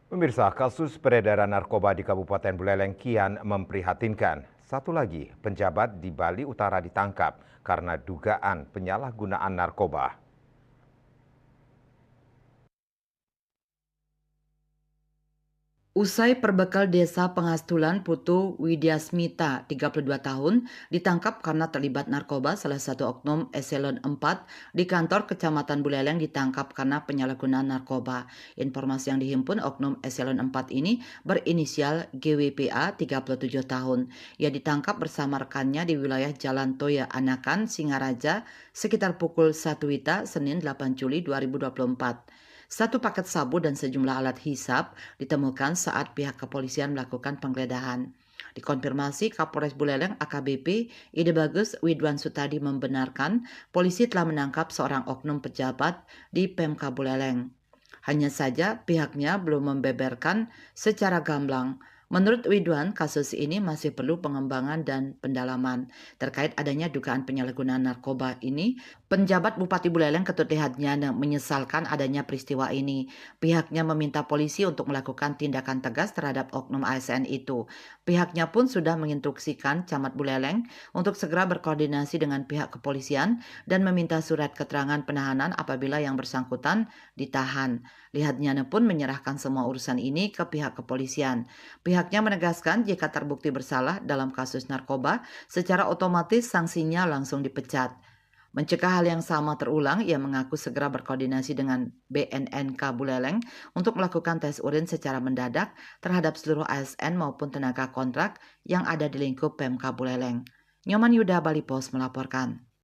Pemirsa, kasus peredaran narkoba di Kabupaten Buleleng kian memprihatinkan. Satu lagi, penjabat di Bali Utara ditangkap karena dugaan penyalahgunaan narkoba. Usai perbekal desa Pengastulan Putu Widyasmita, 32 tahun, ditangkap karena terlibat narkoba. Salah satu oknum Eselon 4 di kantor Kecamatan Buleleng ditangkap karena penyalahgunaan narkoba. Informasi yang dihimpun oknum Eselon 4 ini berinisial GWPA, 37 tahun. Ia ditangkap bersama rekannya di wilayah Jalan Toya Anakan, Singaraja, sekitar pukul 1 WITA, Senin 8 Juli 2024. Satu paket sabu dan sejumlah alat hisap ditemukan saat pihak kepolisian melakukan penggeledahan. Dikonfirmasi Kapolres Buleleng AKBP Ide Bagus Widwan Sutadi membenarkan polisi telah menangkap seorang oknum pejabat di Pemka Buleleng. Hanya saja pihaknya belum membeberkan secara gamblang. Menurut Widwan, kasus ini masih perlu pengembangan dan pendalaman. Terkait adanya dugaan penyalahgunaan narkoba ini, penjabat Bupati Buleleng Ketut Lihatnya menyesalkan adanya peristiwa ini. Pihaknya meminta polisi untuk melakukan tindakan tegas terhadap oknum ASN itu. Pihaknya pun sudah menginstruksikan Camat Buleleng untuk segera berkoordinasi dengan pihak kepolisian dan meminta surat keterangan penahanan apabila yang bersangkutan ditahan. Lihatnya pun menyerahkan semua urusan ini ke pihak kepolisian. Pihaknya menegaskan jika terbukti bersalah dalam kasus narkoba, secara otomatis sanksinya langsung dipecat. Mencegah hal yang sama terulang, ia mengaku segera berkoordinasi dengan BNNK Buleleng untuk melakukan tes urin secara mendadak terhadap seluruh ASN maupun tenaga kontrak yang ada di lingkup Pemka Buleleng. Nyoman Yuda, Bali Pos melaporkan.